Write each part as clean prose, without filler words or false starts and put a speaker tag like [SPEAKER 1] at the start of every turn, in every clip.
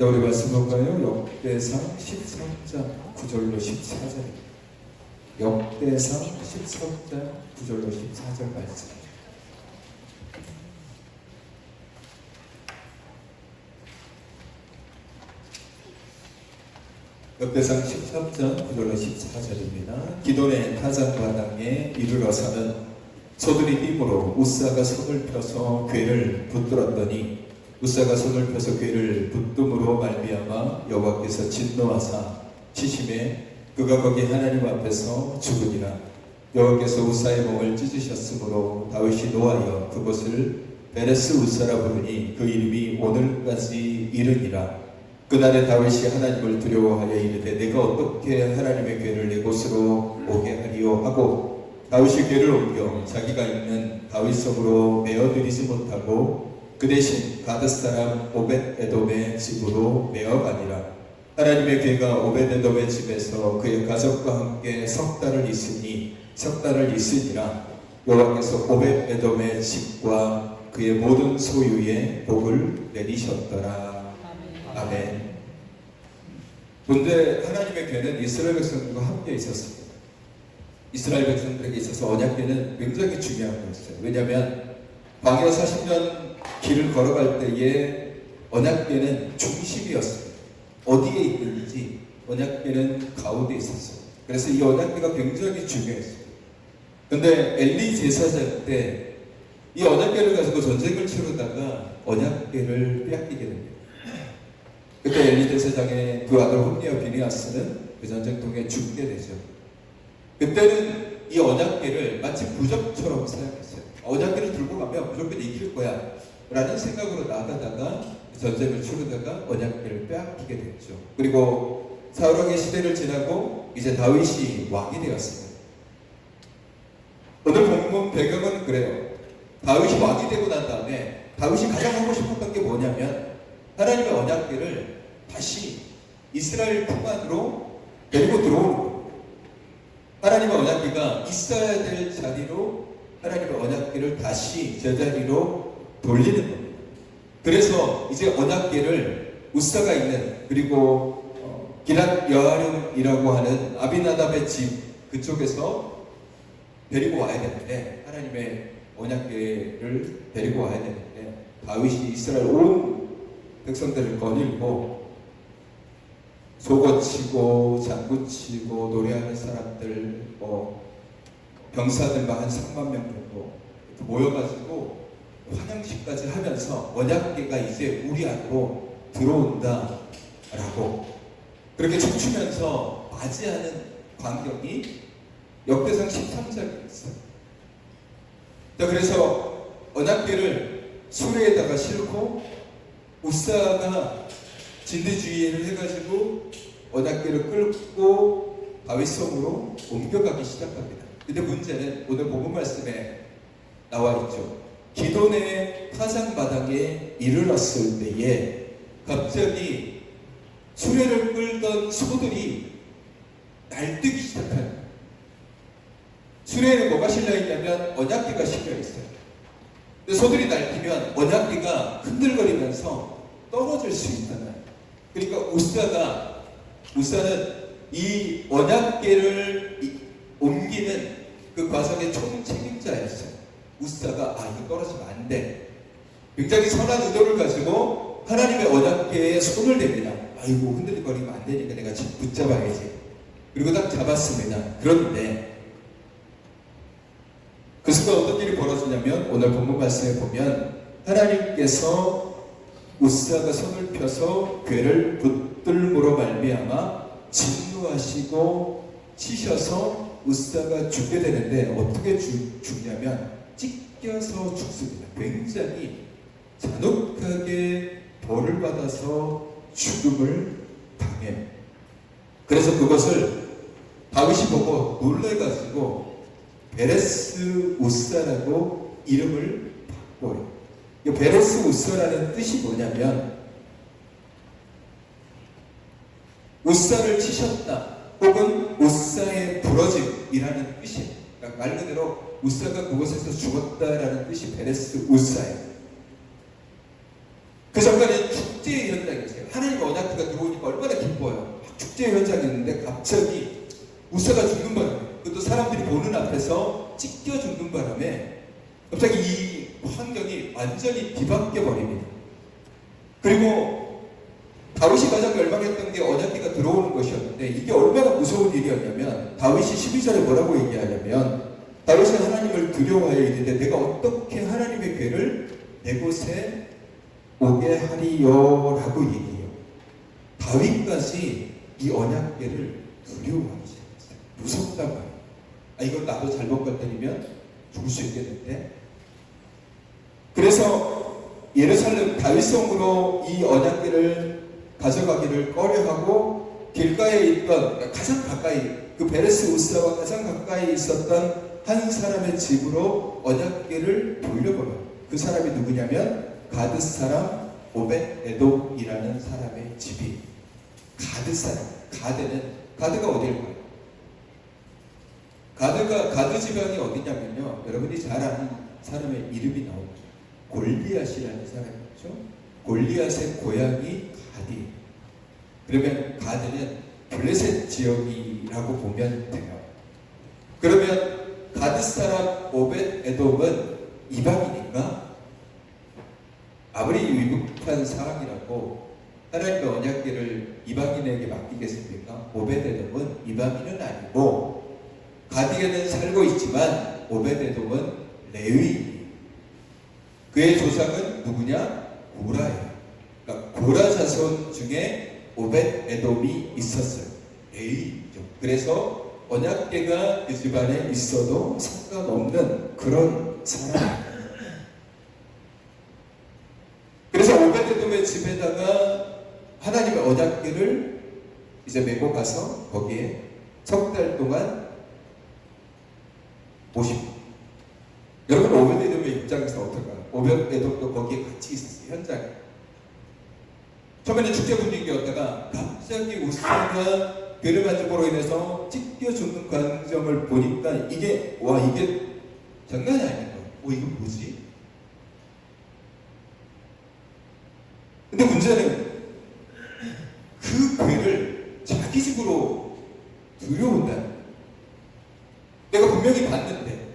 [SPEAKER 1] 자, 우리 말씀 볼까요? 역대상 13장 9절로 14절. 역대상 13장 9절로 14절 말씀. 역대상 13장 9절로 14절입니다. 기돈의 타작마당에 이르러서는 소들이 힘으로 우사가 손을 펴서 궤를 붙들었더니 우사가 손을 펴서 궤를 붙듦으로 말미암아 여호와께서 진노하사 치심에 그가 거기 하나님 앞에서 죽으니라. 여호와께서 우사의 몸을 찢으셨으므로 다윗이 노하여 그곳을 베레스 우사라 부르니 그 이름이 오늘까지 이르니라. 그날에 다윗이 하나님을 두려워하여 이르되 내가 어떻게 하나님의 궤를 내 곳으로 오게 하리요 하고 다윗이 궤를 옮겨 자기가 있는 다윗성으로 메어들이지 못하고 그 대신 가드 사람 오벳에돔의 집으로 메어가니라. 하나님의 궤가 오벳에돔의 집에서 그의 가족과 함께 석 달을 있으니라. 여호와께서 오벳에돔의 집과 그의 모든 소유에 복을 내리셨더라. 아멘. 본래 하나님의 궤는 이스라엘 백성들과 함께 있었습니다. 이스라엘 백성들에게 있어서 언약궤는 굉장히 중요한 거였어요. 왜냐하면 광야 40년 길을 걸어갈 때에 언약궤는 중심이었습니다. 어디에 있는지 언약궤는 가운데 있었어요. 그래서 이 언약궤가 굉장히 중요했어요. 그런데 엘리 제사장 때 이 언약궤를 가지고 전쟁을 치르다가 언약궤를 빼앗기게 됩니다. 그때 엘리 제사장의 두 아들 홈리와 비니아스는 그 전쟁통에 죽게 되죠. 그때는 이 언약궤를 마치 부적처럼 사용했어요. 언약궤를 들고 가면 무조건 이길 거야 라는 생각으로 나가다가 전쟁을 치르다가 언약궤를 빼앗기게 됐죠. 그리고 사울왕의 시대를 지나고 이제 다윗이 왕이 되었습니다. 오늘 본문 배경은 그래요. 다윗이 왕이 되고 난 다음에 다윗이 가장 하고 싶었던 게 뭐냐면 하나님의 언약궤를 다시 이스라엘 품 안으로 데리고 들어오는 거예요. 하나님의 언약궤가 있어야 될 자리로 하나님의 언약궤를 다시 제자리로 돌리는 겁니다. 그래서 이제 언약궤를 우사가 있는 그리고 기랏 여아림이라고 하는 아비나답의 집 그쪽에서 데리고 와야 되는데 하나님의 언약궤를 데리고 와야 되는데 다윗이 이스라엘 온 백성들을 거닐고 소거치고 장구치고 노래하는 사람들 병사들만 한 3만 명 정도 모여가지고 환영식까지 하면서 언약궤가 이제 우리 안으로 들어온다 라고 그렇게 춤추면서 맞이하는 광경이 역대상 13장에 있어요. 그래서 언약궤를 수레에다가 싣고 우사가 진드주의를 해가지고 언약궤를 끌고 다윗성으로 옮겨가기 시작합니다. 근데 문제는 오늘 본문 말씀에 나와 있죠. 기돈의 타작마당에 이르렀을 때에 갑자기 수레를 끌던 소들이 날뛰기 시작합니다. 수레에는 뭐가 실려있냐면 언약궤가 실려있어요. 근데 소들이 날뛰면 언약궤가 흔들거리면서 떨어질 수 있잖아요. 그러니까 우사는 이 언약궤를 옮기는 그 과정의 총책임자였어요. 우사가 이거 떨어지면 안 돼. 굉장히 선한 의도를 가지고 하나님의 언약궤에 손을 댑니다. 아이고 흔들거리면 안 되니까 내가 지금 붙잡아야지. 그리고 딱 잡았습니다. 그런데 그 순간 어떤 일이 벌어지냐면 오늘 본문 말씀에 보면 하나님께서 우사가 손을 펴서 궤를 붙들므로 말미암아 진노하시고 치셔서 우사가 죽게 되는데 어떻게 죽냐면 찢겨서 죽습니다. 굉장히 잔혹하게 벌을 받아서 죽음을 당해요. 그래서 그것을 다윗이 보고 놀래가지고 베레스 우사라고 이름을 바꿔요. 이 베레스 우사라는 뜻이 뭐냐면 우사를 치셨다 혹은 우사의 부러짐이라는 뜻이에요. 그러니까 말 그대로 우사가 그곳에서 죽었다라는 뜻이 베레스 우사예요. 그 순간에 축제의 현장이었어요. 하나님의 언약궤가 들어오니까 얼마나 기뻐요. 축제의 현장이었는데 갑자기 우사가 죽는 바람에, 그것도 사람들이 보는 앞에서 찢겨 죽는 바람에 갑자기 이 환경이 완전히 뒤바뀌어 버립니다. 그리고 다윗이 가장 열망했던 게 언약궤가 들어오는 것이었는데, 이게 얼마나 무서운 일이었냐면, 다윗이 12절에 뭐라고 얘기하냐면, 다윗은 하나님을 두려워하여 이르되 내가 어떻게 하나님의 궤를 내 곳에 오게 하리요 라고 얘기해요. 다윗까지 이 언약궤를 두려워하기 시작했어요. 무섭단 말이에요. 이건 나도 잘못 건드리면 죽을 수 있겠는데. 그래서 예루살렘 다윗성으로 이 언약궤를 가져가기를 꺼려하고, 길가에 있던 가장 가까이, 그 베레스 우스와 가장 가까이 있었던 한 사람의 집으로 언약궤를 돌려버려요. 그 사람이 누구냐면 가드 사람 오벳 에돔이라는 사람의 집이. 가드 사람, 가드가 어딜까요? 가드 지방이 어디냐면요, 여러분이 잘 아는 사람의 이름이 나옵니다. 골리앗이라는 사람이죠. 골리앗의 고향이 가디. 그러면 가드는 블레셋 지역이라고 보면 돼요. 그러면 가드 사람 오벳 에돔은 이방인인가? 아무리 위급한 상황이라고 하나님의 언약궤를 이방인에게 맡기겠습니까? 오벳 에돔은 이방인은 아니고, 가디에는 살고 있지만 오벳 에돔은 레위. 그의 조상은 누구냐? 고라예요. 그러니까 고라 자손 중에 오벳 에돔이 있었어요. 레위죠. 그래서 언약궤가 그 집안에 있어도 상관없는 그런 사람. 그래서 오벳 에돔의 집에다가 하나님의 언약궤를 이제 메고 가서 거기에 석 달 동안 모십니다. 여러분, 오벳 에돔의 입장에서 어떨까요? 오벳 에돔도 거기에 같이 있었어요. 현장에. 처음에는 축제 분위기였다가 갑자기 우사가 괴를 만짐으로 인해서 찢겨 죽는 광경을 보니까 이게 장난이 아닌 거예요. 이거 뭐지? 근데 문제는 그 괴를 자기 집으로 들여온다는 거예요. 내가 분명히 봤는데,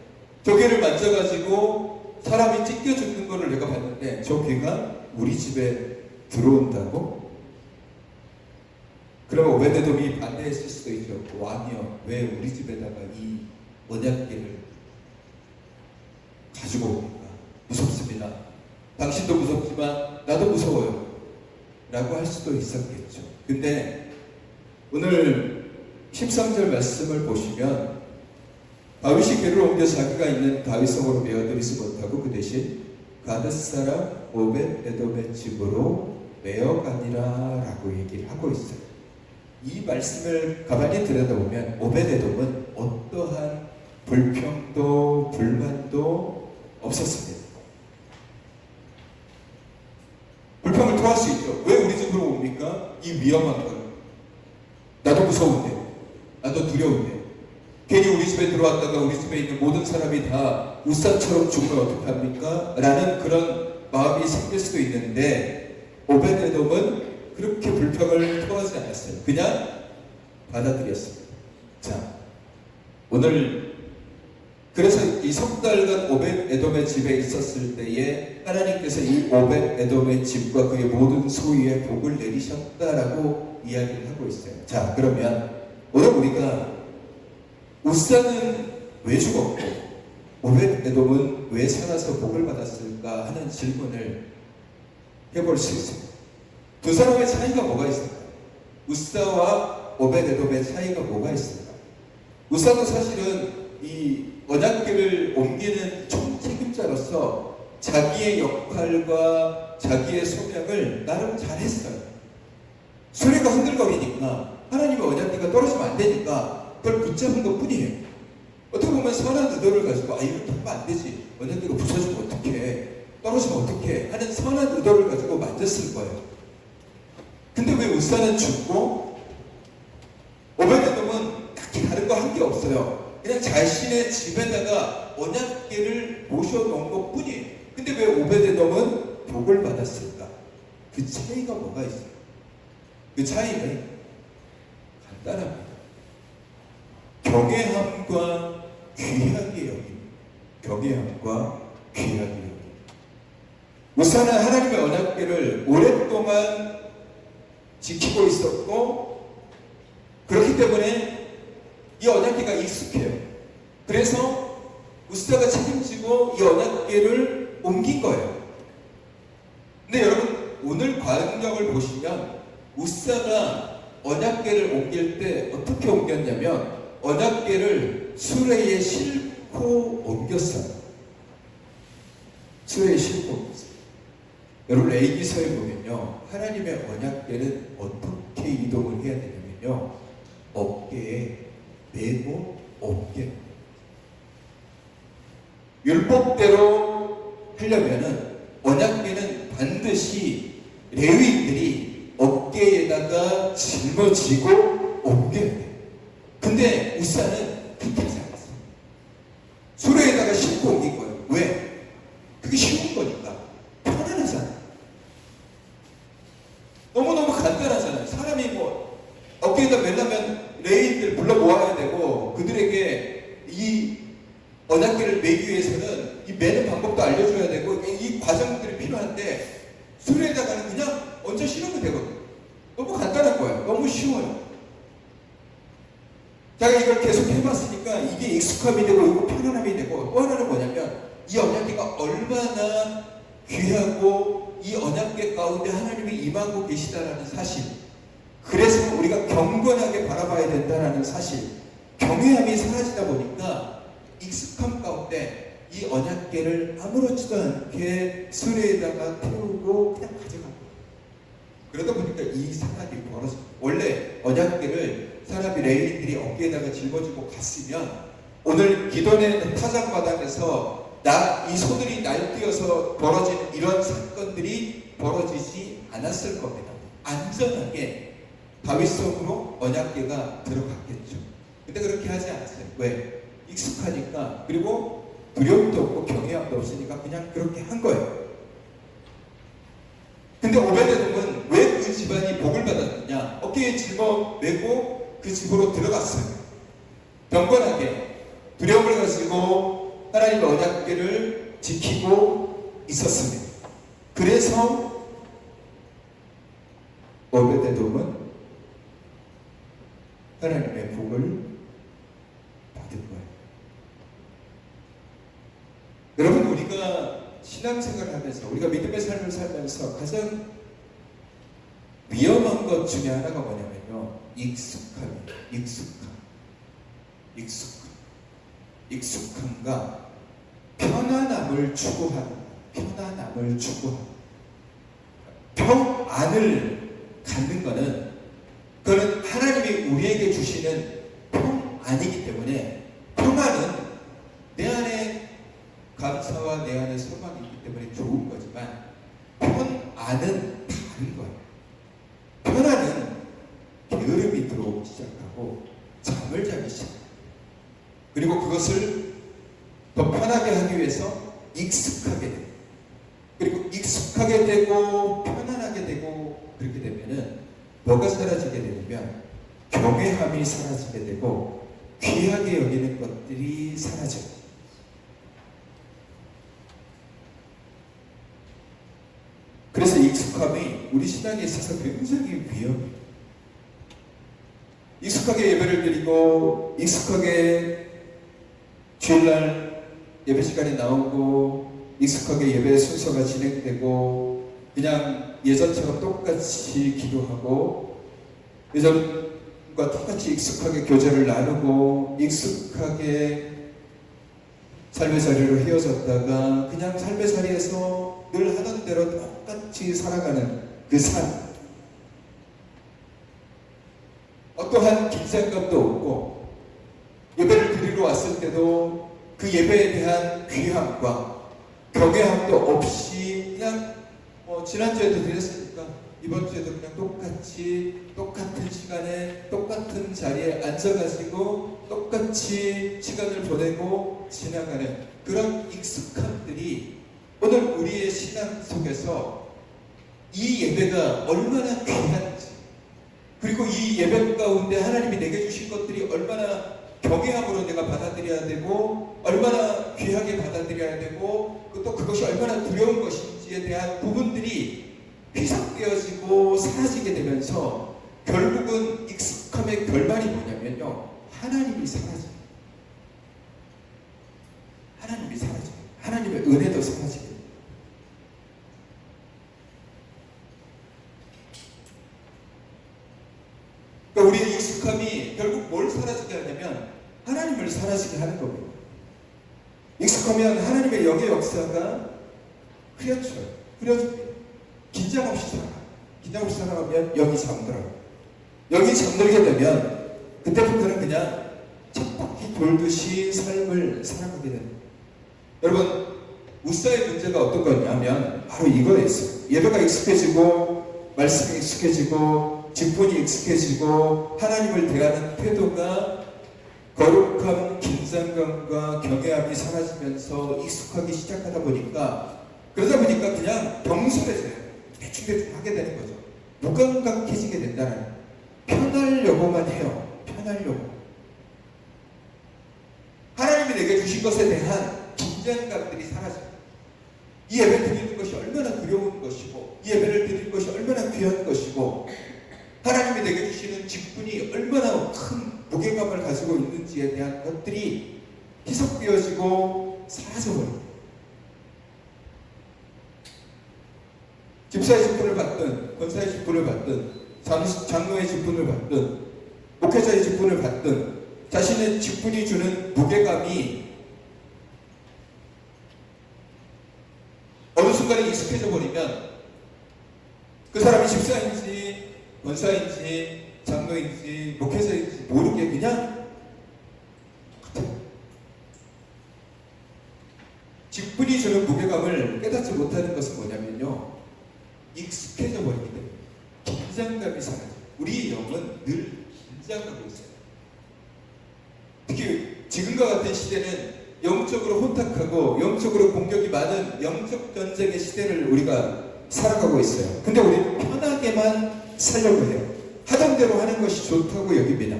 [SPEAKER 1] 저 괴를 만져가지고 사람이 찢겨 죽는 거를 내가 봤는데 저 괴가 우리 집에 들어온다고? 그러면 오벳 에돔이 반대했을 수도 있죠. 왕이여, 왜 우리 집에다가 이 언약궤를 가지고 옵니까? 무섭습니다. 당신도 무섭지만 나도 무서워요 라고 할 수도 있었겠죠. 근데 오늘 13절 말씀을 보시면, 다윗이 궤를 옮겨 자기가 있는 다윗성으로 메어들이지 못하고 그 대신 가드 사람 오벳 에돔의 집으로 메어가니라 라고 얘기를 하고 있어요. 이 말씀을 가만히 들여다보면 오벳 에돔은 어떠한 불평도 불만도 없었습니다. 불평을 토할 수 있죠. 왜 우리 집으로 옵니까? 이 위험한 걸. 나도 무서운데, 나도 두려운데, 괜히 우리 집에 들어왔다가 우리 집에 있는 모든 사람이 다 우사처럼 죽으면 어떡합니까? 라는 그런 마음이 생길 수도 있는데, 오벳 에돔은 그렇게 불평을 토하지 않았어요. 그냥 받아들였습니다. 자, 오늘 그래서 이 석 달간 오벳 에돔의 집에 있었을 때에 하나님께서 이 오벳 에돔의 집과 그의 모든 소유에 복을 내리셨다라고 이야기를 하고 있어요. 자, 그러면 오늘 우리가 우사는 왜 죽었고 오벳 에돔은 왜 살아서 복을 받았을까 하는 질문을 해볼 수 있습니다. 두 사람의 차이가 뭐가 있을까요? 우사와 오벳 에돔의 차이가 뭐가 있을까요? 우사도 사실은 이 언약궤를 옮기는 총책임자로서 자기의 역할과 자기의 소명을 나름 잘했어요. 수레가 흔들거리니까 하나님의 언약궤가 떨어지면 안 되니까 그걸 붙잡은 것 뿐이에요. 어떻게 보면 선한 의도를 가지고 이렇게 하면 안 되지, 언약궤가 부서지면 어떡해, 떨어지면 어떡해 하는 선한 의도를 가지고 만졌을 거예요. 근데 왜 우사는 죽고 오벳 에돔은 딱히 다른 거 한 게 없어요. 그냥 자신의 집에다가 언약궤를 모셔놓은 것 뿐이에요. 근데 왜 오벳 에돔은 복을 받았을까? 그 차이가 뭐가 있어요? 그 차이는 간단합니다. 경외함과 귀하게 여김. 경외함과 귀하게 여김. 우사는 하나님의 언약궤를 오랫동안 지키고 있었고, 그렇기 때문에 이 언약궤가 익숙해요. 그래서 우사가 책임지고 이 언약궤를 옮긴 거예요. 근데 여러분, 오늘 광경을 보시면 우사가 언약궤를 옮길 때 어떻게 옮겼냐면 언약궤를 수레에 싣고 옮겼어요. 수레에 싣고 옮겼어요. 여러분, 레위기서에 보면요, 하나님의 언약궤는 어떻게 이동을 해야 되냐면요, 어깨에 메고 옮겨요. 율법대로 하려면은 언약궤는 반드시 레위인들이 어깨에다가 짊어지고 옮겨야 돼요. 근데 우사는 그렇게 하지 않았어요. 수레에다가 싣고 옮긴 거예요. 왜? 그게 쉬운 거니까. 편안하잖아요. 너무너무 간단하잖아요. 사람이 뭐 어깨에다 매려면 레위인들 불러 모아야 되고, 그들에게 이 언약궤를 매기 위해서는 이 매는 방법도 알려줘야 되고, 이 과정들이 필요한데 수레에다가는 그냥 얹어 실으면 되거든요. 너무 간단한 거예요. 너무 쉬워요. 제가 이걸 계속 해봤으니까 이게 익숙함이 되고 이거 편안함이 되고, 또 하나는 뭐냐면 이 언약궤가 얼마나 귀하고 이 언약궤 가운데 하나님이 임하고 계시다라는 사실, 그래서 우리가 경건하게 바라봐야 된다라는 사실, 경외함이 사라지다 보니까 익숙함 가운데 이 언약궤를 아무렇지도 않게 수레에다가 태우고 그냥 가져가고, 그러다 보니까 이 상황이 벌어져. 원래 언약궤를 사람이 레위인들이 어깨에다가 짊어지고 갔으면 오늘 기도의 타작마당에서 이 소들이 날뛰어서 벌어지는 이런 사건들이 벌어지지 않았을 겁니다. 안전하게 다윗성으로 언약궤가 들어갔겠죠. 근데 그렇게 하지 않았어요. 왜? 익숙하니까, 그리고 두려움도 없고 경외함도 없으니까 그냥 그렇게 한 거예요. 근데 오베데돔은 왜 그 집안이 복을 받았느냐? 어깨에 짊어 메고 그 집으로 들어갔어요. 경건하게 두려움을 가지고 하나님의 언약궤를 지키고 있었습니다. 그래서 오베데돔은 하나님의 복을 받은 거예요. 여러분, 우리가 신앙생활을 하면서, 우리가 믿음의 삶을 살면서 가장 위험한 것 중에 하나가 뭐냐면요, 익숙함과 편안함을 추구하는, 평안을 갖는 것은, 그거는 하나님이 우리에게 주시는 평안이기 때문에, 평안은 내 안에 감사와 내 안에 소망이 있기 때문에 좋은 거지만, 평안은 다른 거예요. 평안은 게으름이 들어오기 시작하고 잠을 자기 시작해요. 그리고 그것을 더 편하게 하기 위해서 익숙하게 돼요. 그리고 익숙하게 되고 편안하게 되고, 그렇게 되면은 뭐가 사라지게 되냐면 경외함이 사라지게 되고 귀하게 여기는 것들이 사라져요. 그래서 익숙함이 우리 신앙에 있어서 굉장히 위험해요. 익숙하게 예배를 드리고, 익숙하게 주일날 예배 시간에 나오고, 익숙하게 예배 순서가 진행되고, 그냥 예전처럼 똑같이 기도하고, 예전과 똑같이 익숙하게 교제를 나누고, 익숙하게 삶의 자리로 헤어졌다가 그냥 삶의 자리에서 늘 하던 대로 똑같이 살아가는 그 삶, 어떠한 긴장감도 없고, 예배를 드리러 왔을 때도 그 예배에 대한 귀함과 경외함도 없이 그냥 지난주에도 드렸으니까 이번 주에도 그냥 똑같은 시간에 똑같은 자리에 앉아가지고 똑같이 시간을 보내고 지나가는 그런 익숙함들이 오늘 우리의 신앙 속에서 이 예배가 얼마나 귀한지, 그리고 이 예배 가운데 하나님이 내게 주신 것들이 얼마나 경외함으로 내가 받아들여야 되고, 얼마나 귀하게 받아들여야 되고, 또 그것이 얼마나 두려운 것인지에 대한 부분들이 희석되어지고 사라지게 되면서 결국은 익숙함의 결말이 뭐냐면요, 하나님이 사라져요. 하나님이 사라져요. 하나님의 은혜도 사라지게 돼요. 그러니까 우리의 익숙함이 결국 뭘 사라지게 하냐면 하나님을 사라지게 하는 겁니다. 익숙하면 하나님의 영의 역사가 흐려져요. 흐려집니다. 긴장 없이 살아. 긴장 없이 살아가면 영이 잠들어요. 영이 잠들게 되면 그때부터는 그냥 쳇바퀴 돌듯이 삶을 살아가게 됩니다. 여러분, 우사의 문제가 어떤 거냐면 바로 이거였어요. 예배가 익숙해지고 말씀이 익숙해지고 직분이 익숙해지고 하나님을 대하는 태도가 거룩함, 긴장감과 경외함이 사라지면서 익숙하기 시작하다 보니까, 그러다 보니까 그냥 경솔해져요. 대충 하게 되는 거죠. 무감각해지게 된다는, 편하려고만 해요. 편하려고. 하나님이 내게 주신 것에 대한 긴장감들이 사라져요. 이 예배 드리는 것이 얼마나 두려운 것이고, 이 예배를 드리는 것이 얼마나 귀한 것이고, 하나님이 내게 주시는 직분이 얼마나 큰 무게감을 가지고 있는지에 대한 것들이 희석되어지고 사라져버립니다. 집사의 직분을 받든, 권사의 직분을 받든, 장로의 직분을 받든, 목회자의 직분을 받든, 자신의 직분이 주는 무게감이 어느 순간에 익숙해져 버리면 그 사람이 집사인지 권사인지 장로인지 목회자인지 모르게 그냥 직분이 주는 무게감을 깨닫지 못하는 것은 뭐냐면요, 익숙해져 버리기 때문에 긴장감이 사라져요. 우리의 영은 늘 긴장하고 있어요. 특히 지금과 같은 시대는 영적으로 혼탁하고 영적으로 공격이 많은 영적 전쟁의 시대를 우리가 살아가고 있어요. 근데 우리는 편하게만 살려고 해요. 하던 대로 하는 것이 좋다고 여깁니다.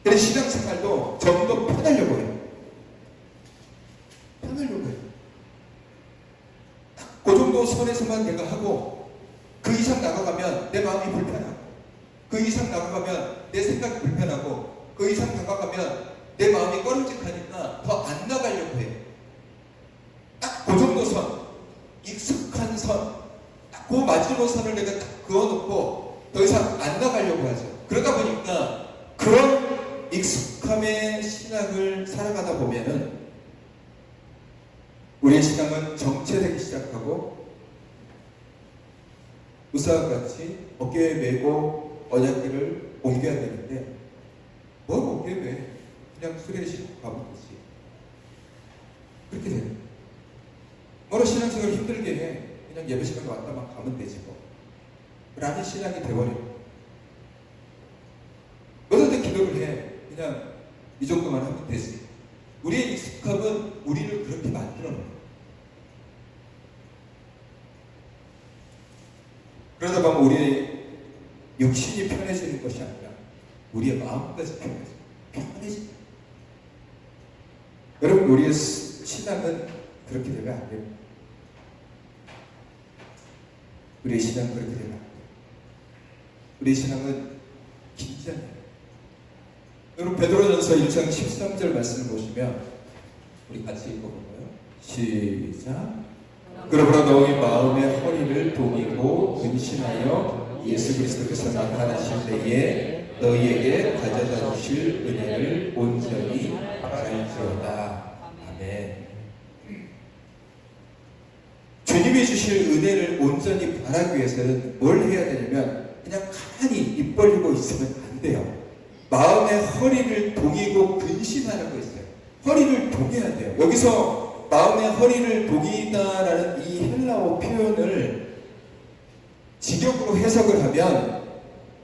[SPEAKER 1] 그래서 신앙생활도 좀 더 편하려고 해요. 편하려고 해요. 그 정도 선에서만 내가 하고, 그 이상 나가가면 내 마음이 불편하고, 그 이상 나가가면 내 생각이 불편하고, 그 이상 나가가면 내 마음이 꺼름직하니까 더 안 나가려고 해요. 딱 그 정도 선, 익숙한 선, 딱 그 마지노선을 내가 딱 그어놓고 더 이상 안 나가려고 하죠. 그러다 보니까 그런 익숙함의 신앙을 살아가다 보면은 우리의 신앙은 정체되기 시작하고, 우사와 같이 어깨에 메고 언약궤를 옮겨야 되는데 뭘 옮겨야 돼? 그냥 수레를 싣고 가면 되지. 그렇게 됩니다. 뭐로 신앙생활 힘들게 해? 그냥 예배 시간에 왔다만 가면 되지 뭐. 라는 신앙이 돼버려요. 어떤데 기도를 해? 그냥 이 정도만 하면 되지. 우리의 익숙함은 우리를 그렇게 만들어놔요. 그러다 보면 우리의 육신이 편해지는 것이 아니라 우리의 마음까지 편해집니다. 여러분, 우리의 신앙은 그렇게 되면 안 됩니다. 우리의 신앙은 그렇게 되면 안 돼요. 우리의 신앙은 긴장해요. 여러분, 베드로전서 1장 13절 말씀을 보시면 우리 같이 읽어볼까요? 시작. 그러므로 너희 마음의 허리를 동이고 근신하여 예수 그리스도께서 나타나실 때에 너희에게 가져다 주실 은혜를 온전히 바랄지어다. 아멘. 주님이 주실 은혜를 온전히 바라기 위해서는 뭘 해야 되냐면 그냥 가만히 입 벌리고 있으면 안 돼요. 마음의 허리를 동이고 근신하는 거 있어요. 허리를 동여야 돼요. 여기서 마음의 허리를 동이다라는 이 헬라어 표현을 직역으로 해석을 하면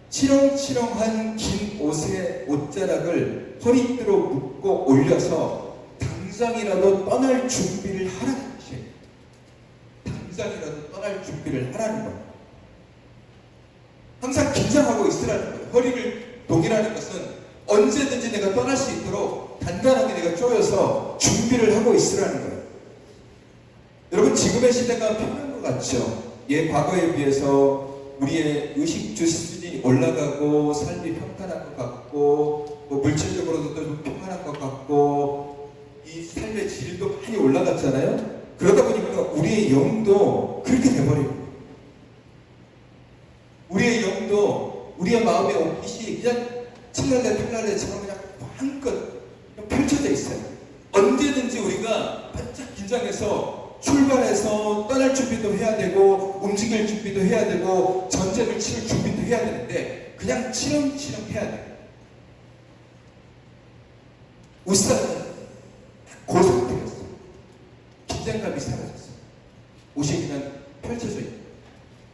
[SPEAKER 1] 치렁치렁한 긴 옷의 옷자락을 허리띠로 묶고 올려서 당장이라도 떠날 준비를 하라는 것이에요. 당장이라도 떠날 준비를 하라는 거예요. 항상 긴장하고 있으라는 거예요. 허리를 동이라는 것은 언제든지 내가 떠날 수 있도록 단단하게 내가 쪼여서 준비를 하고 있으라는 거예요. 여러분, 지금의 시대가 편한 것 같죠? 과거에 비해서 우리의 의식주 수준이 올라가고 삶이 평탄한 것 같고 물질적으로도 좀 평안한 것 같고 이 삶의 질도 많이 올라갔잖아요. 그러다 보니까 우리의 영도 그렇게 돼버립니다. 우리의 영도 우리의 마음의 옷깃이 그냥 칠랄레처럼 그냥 한껏 펼쳐져 있어요. 언제든지 우리가 바짝 긴장해서 출발해서 떠날 준비도 해야 되고 움직일 준비도 해야 되고 전쟁을 치를 준비도 해야 되는데 그냥 치렁치렁 해야 돼요. 우사는 고상태였어요. 긴장감이 사라졌어요. 옷이 그냥 펼쳐져 있어요.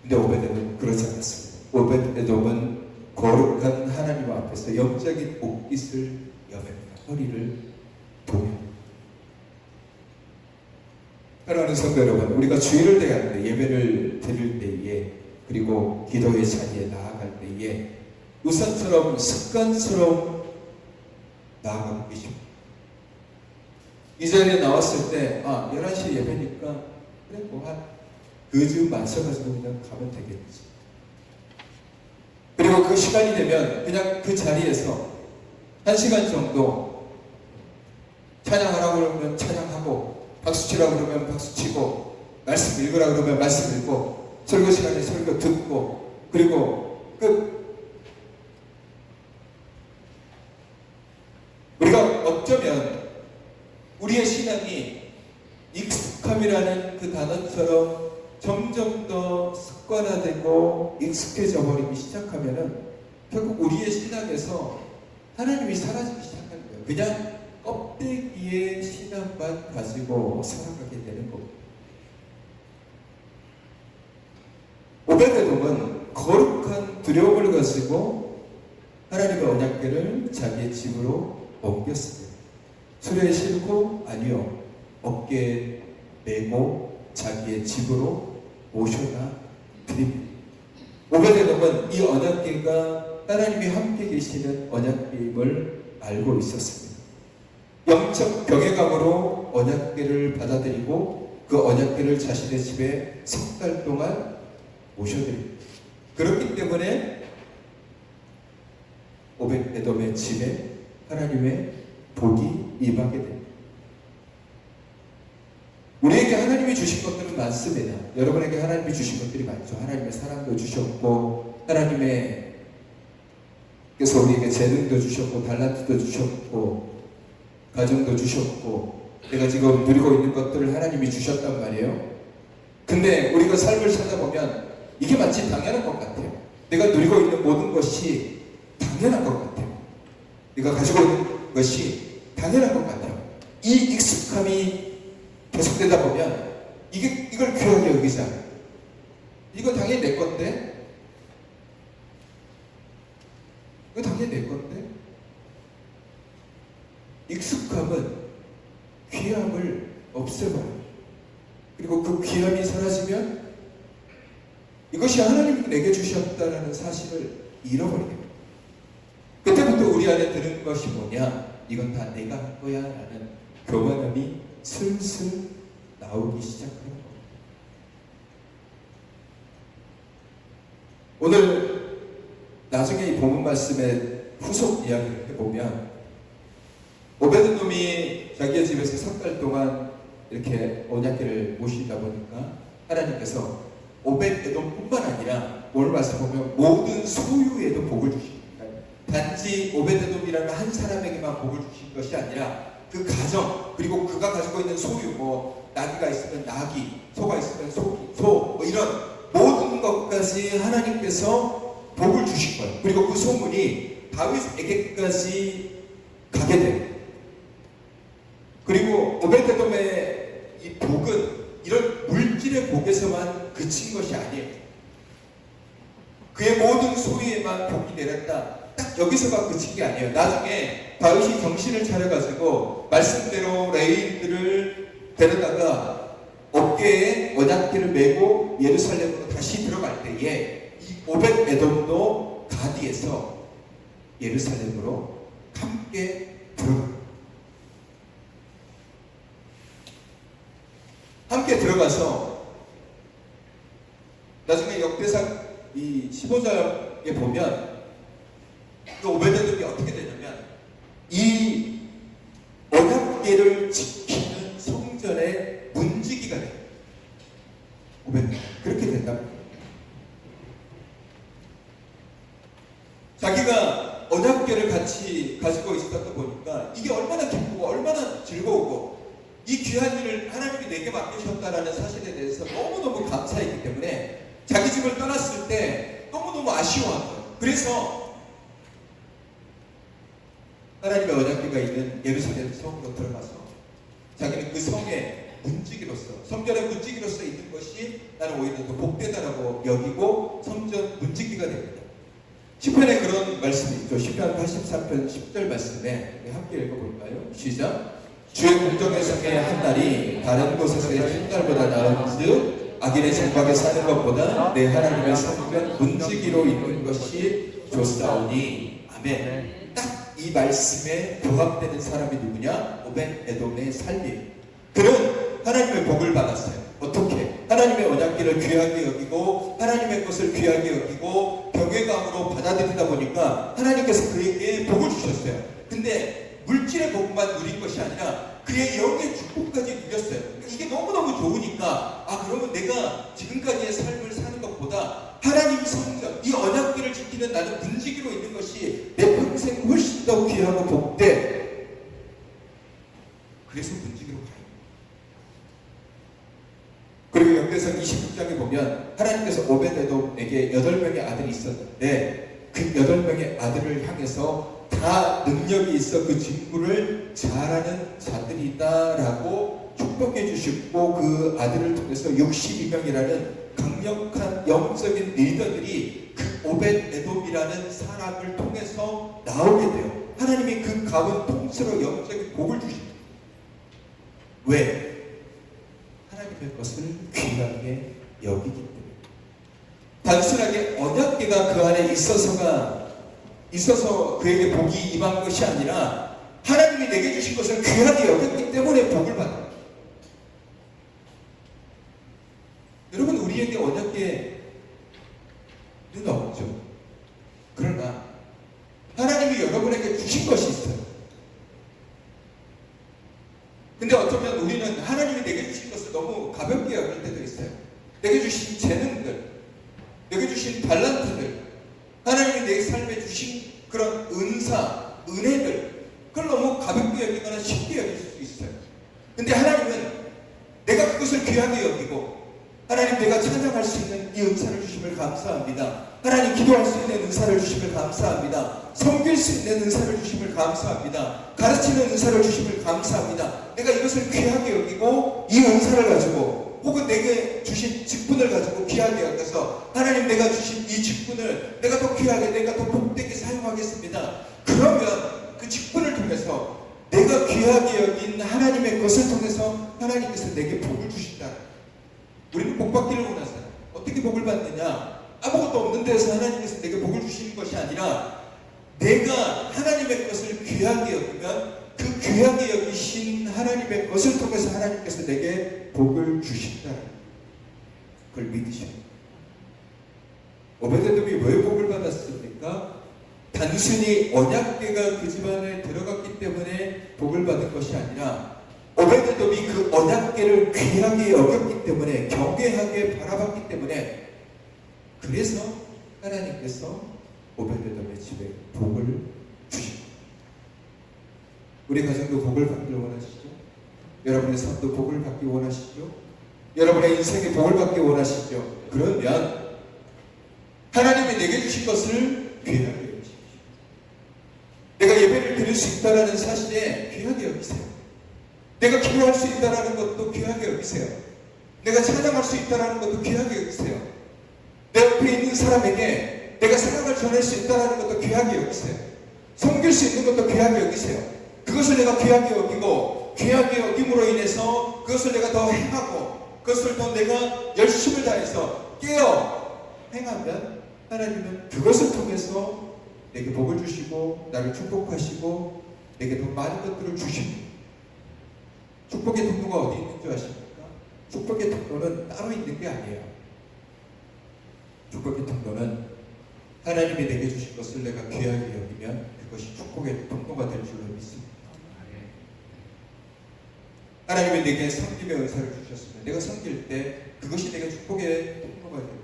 [SPEAKER 1] 근데 오베데돔은 그러지 않았습니다. 오베데돔은 거룩한 하나님 앞에서 영적인 옷깃을 여맵니다. 허리를 동여. 사랑하는 성도 여러분, 우리가 주일을 대할 때, 예배를 드릴 때에, 그리고 기도의 자리에 나아갈 때에 우선처럼 습관처럼 나아가고 계십니다. 이 자리에 나왔을 때 11시 예배니까 그래 그 즈음 맞춰가지고 그냥 가면 되겠지. 그리고 그 시간이 되면 그냥 그 자리에서 1시간 정도 찬양하라고 그러면 찬양하고 박수치라고 그러면 박수치고 말씀 읽으라 그러면 말씀 읽고 설교 시간에 설교 듣고 그리고 끝. 우리가 어쩌면 우리의 신앙이 익숙함이라는 그 단어처럼 점점 더 습관화되고 익숙해져 버리기 시작하면은 결국 우리의 신앙에서 하나님이 사라지기 시작하는 거예요. 그냥 껍데기의 신앙만 가지고 살아가게 되는 겁니다. 오베데돔은 거룩한 두려움을 가지고 하나님의 언약궤를 자기의 집으로 옮겼습니다. 수레에 싣고 아니요, 어깨에 메고 자기의 집으로 모셔다 드립니다. 오베데돔은 이 언약궤가 하나님이 함께 계시는 언약궤임을 알고 있었습니다. 영적 병해감으로 언약궤를 받아들이고 그 언약궤를 자신의 집에 3달 동안 모셔드립니다. 그렇기 때문에 오베데돔의 집에 하나님의 복이 임하게 됩니다. 우리에게 하나님이 주신 것들은 많습니다. 여러분에게 하나님이 주신 것들이 많죠. 하나님의 사랑도 주셨고 하나님의 그래서 우리에게 재능도 주셨고 달란트도 주셨고 가정도 주셨고 내가 지금 누리고 있는 것들을 하나님이 주셨단 말이에요. 근데 우리가 삶을 찾아보면 이게 마치 당연한 것 같아요. 내가 누리고 있는 모든 것이 당연한 것 같아요. 내가 가지고 있는 것이 당연한 것 같아요. 이 익숙함이 계속되다 보면 이걸 귀하게 여기자. 이거 당연히 내 건데? 이거 당연히 내 건데? 익숙함은 귀함을 없애버려요. 그리고 그 귀함이 사라지면 이것이 하나님이 내게 주셨다는 사실을 잃어버리게 됩니다. 그때부터 우리 안에 드는 것이 뭐냐? 이건 다 내가 한 거야 라는 교만함이 슬슬 나오기 시작하는 겁니다. 오늘 나중에 이 본문 말씀의 후속 이야기를 해보면 오베데돔이 자기의 집에서 3달 동안 이렇게 언약궤를 모시다 보니까 하나님께서 오베데돔뿐만 아니라 오늘 말씀 보면 모든 소유에도 복을 주십니다. 단지 오베데돔이라는 한 사람에게만 복을 주신 것이 아니라 그 가정 그리고 그가 가지고 있는 소유 나귀가 있으면 나귀, 소가 있으면 소 이런 모든 것까지 하나님께서 복을 주신 거예요. 그리고 그 소문이 다윗에게까지 가게 돼요. 그리고 오베데돔의 이 복은 이런 물질의 복에서만 그친 것이 아니에요. 그의 모든 소유에만 복이 내렸다. 딱 여기서만 그친 게 아니에요. 나중에 다윗이 정신을 차려가지고 말씀대로 레위인들을 데려다가 어깨에 언약궤를 메고 예루살렘으로 다시 들어갈 때에 이 오벳 에돔도 가디에서 예루살렘으로 함께 들어갑니다. 함께 들어가서 나중에 역대상 이 15장에 보면 그 오벳에돔이 어떻게 되냐면 이 언약궤를 지키는 성전의 문지기가 돼요. 오벳에돔 그렇게 된다. 자기가 언약궤를 같이 가지고 있었다 보니까 이게 얼마나 기쁘고 얼마나 즐거우고 이 귀한 일을 하나님이 내게 맡기셨다라는 사실에 대해서 너무너무 감사했기 때문에 자기 집을 떠났을 때 너무너무 아쉬워한 거예요. 그래서 하나님의 언약궤가 있는 예루살렘 성으로 들어가서 자기는 그 성의 문지기로서 성전의 문지기로서 있는 것이 나는 오히려 더 복되다라고 여기고 성전 문지기가 됩니다. 시편에 그런 말씀이 있죠. 시편 83편 10절 말씀에 함께 읽어볼까요? 시작. 주의 공정의 성의 한 날이 다른 곳에서의 한 달보다 나은즉 악인의 장막에 사는 것보다 내 하나님의 성전 문지기로 있는 것이 좋사오니. 아멘. 딱 이 말씀에 부합되는 사람이 누구냐? 오벳 에돔의 삶이. 그는 하나님의 복을 받았어요. 어떻게? 하나님의 언약궤를 귀하게 여기고 하나님의 것을 귀하게 여기고 경외감으로 받아들이다 보니까 하나님께서 그에게 복을 주셨어요. 근데 물질의 복만 누린 것이 아니라 그의 영의 축복까지 누렸어요. 이게 너무너무 좋으니까 그러면 내가 지금까지의 삶을 사는 것보다 하나님 성전, 이 언약궤를 지키는 나는 문지기로 있는 것이 내 평생 훨씬 더 귀하고 복돼. 그래서 문지기로 가요. 그리고 역대상 26장에 보면 하나님께서 오벳에돔에게 8명의 아들이 있었는데 그 8명의 아들을 향해서 다 능력이 있어 그 직무를 잘하는 자들이다라고 축복해 주셨고 그 아들을 통해서 62명이라는 강력한 영적인 리더들이 그 오벳에돔이라는 사람을 통해서 나오게 돼요. 하나님이 그 가문 통째로 영적인 복을 주십니다. 왜? 하나님의 것을 귀하게 여기기 때문에. 단순하게 언약궤가 그 안에 있어서 그에게 복이 임한 것이 아니라 하나님이 내게 주신 것을 귀하게 여겼기 때문에 복을 받아요. 여러분, 우리에게 언약궤는 없죠. 그러나 하나님이 여러분에게 주신 것이 있어요. 근데 어쩌면 우리는 하나님이 내게 주신 것을 너무 가볍게 여길 때도 있어요. 내게 주신 재능들, 내게 주신 달란트들, 하나님이 내 삶에 주신 그런 은사, 은혜들, 그걸 너무 가볍게 여기거나 쉽게 여길 수 있어요. 근데 하나님은 내가 그것을 귀하게 여기고 하나님 내가 찬양할 수 있는 이 은사를 주심을 감사합니다. 하나님 기도할 수 있는 은사를 주심을 감사합니다. 섬길 수 있는 은사를 주심을 감사합니다. 가르치는 은사를 주심을 감사합니다. 내가 이것을 귀하게 여기고 이 은사를 가지고 혹은 내게 주신 직분을 가지고 귀하게 여겨서 하나님 내가 주신 이 직분을 내가 더 귀하게 내가 더 복되게 사용하겠습니다. 그러면 그 직분을 통해서 내가 귀하게 여긴 하나님의 것을 통해서 하나님께서 내게 복을 주신다. 우리는 복 받기를 원하잖아요. 어떻게 복을 받느냐? 아무것도 없는 데서 하나님께서 내게 복을 주시는 것이 아니라 내가 하나님의 것을 귀하게 여기면 그 귀하게 여기신 하나님의 것을 통해서 하나님께서 내게 복을 주신다는 그걸 믿으셔야 돼요. 오벳에돔이 왜 복을 받았습니까? 단순히 언약궤가 그 집안에 들어갔기 때문에 복을 받은 것이 아니라 오벳에돔이 그 언약궤를 귀하게 여겼기 때문에 경외하게 바라봤기 때문에 그래서 하나님께서 오벳에돔의 집에 복을 주십니다. 우리 가정도 복을 받기를 원하시죠? 여러분의 삶도 복을 받기 원하시죠? 여러분의 인생에 복을 받기 원하시죠? 그러면 하나님이 내게 주신 것을 귀하게 여기십시오. 내가 예배를 드릴 수 있다는 사실에 귀하게 여기세요. 내가 기도할 수 있다는 것도 귀하게 여기세요. 내가 찬양할 수 있다는 것도 귀하게 여기세요. 내 옆에 있는 사람에게 내가 사랑을 전할 수 있다는 것도 귀하게 여기세요. 섬길 수 있는 것도 귀하게 여기세요. 그것을 내가 귀하게 여기고 귀하게 여김으로 인해서 그것을 내가 더 행하고 그것을 또 내가 열심을 다해서 깨어 행하면 하나님은 그것을 통해서 내게 복을 주시고 나를 축복하시고 내게 더 많은 것들을 주십니다. 축복의 통로가 어디 있는 줄 아십니까? 축복의 통로는 따로 있는 게 아니에요. 축복의 통로는 하나님이 내게 주신 것을 내가 귀하게 여기면 그것이 축복의 통로가 될 줄로 믿습니다. 하나님이 내게 섬김의 은사를 주셨으면 내가 섬길 때 그것이 내게 축복의 통로가 되고,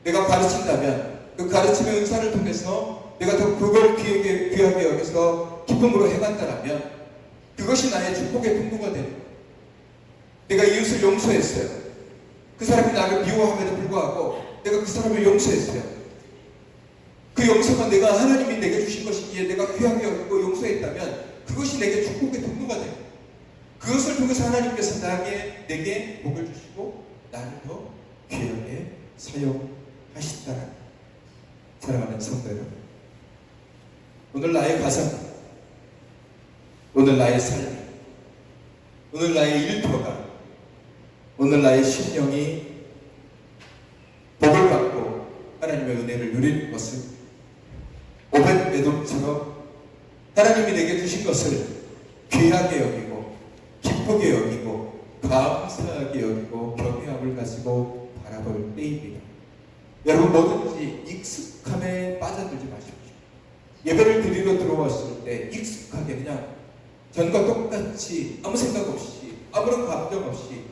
[SPEAKER 1] 내가 가르친다면 그 가르침의 은사를 통해서 내가 더 그걸 귀하게 여기서 기쁨으로 행한다면 그것이 나의 축복의 통로가 되는 거예요. 내가 이웃을 용서했어요. 그 사람이 나를 미워함에도 불구하고 내가 그 사람을 용서했어요. 그 용서가 내가 하나님이 내게 주신 것이기에 내가 귀하게 여기고 용서했다면 그것이 내게 축복의 통로가 돼요. 그것을 통해서 하나님께서 내게 복을 주시고 나를 더 귀하게 사용하신다는, 사랑하는 성도 여러분, 오늘 나의 가정, 오늘 나의 삶, 오늘 나의 일터가, 오늘 나의 심령이 복을 받고 하나님의 은혜를 누리는 것은 오벳 에돔처럼 하나님이 내게 주신 것을 귀하게 여기고 기쁘게 여기고 감사하게 여기고 경외함을 가지고 바라볼 때입니다. 여러분, 뭐든지 익숙함에 빠져들지 마십시오. 예배를 드리러 들어왔을 때 익숙하게 그냥 전과 똑같이 아무 생각 없이 아무런 감정 없이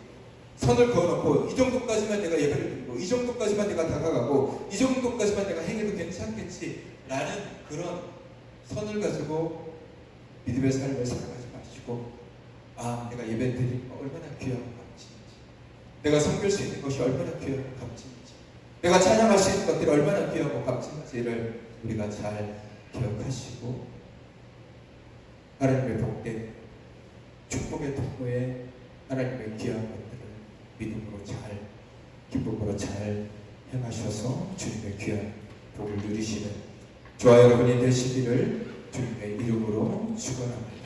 [SPEAKER 1] 선을 그어놓고 이 정도까지만 내가 예배를 드리고 이 정도까지만 내가 다가가고 이 정도까지만 내가 행해도 괜찮겠지 라는 그런 선을 가지고 믿음의 삶을 살아가지 마시고, 내가 예배 드리는 거 얼마나 귀하고 값진지, 내가 섬길 수 있는 것이 얼마나 귀하고 값진지, 내가 찬양할 수 있는 것들이 얼마나 귀하고 값진지를 우리가 잘 기억하시고 하나님의 복된 축복의 통로에 하나님의 귀한 것들을 믿음으로 잘, 기쁨으로 잘 행하셔서 주님의 귀한 복을 누리시는 저와 여러분이 되시기를 주님의 이름으로 축원합니다.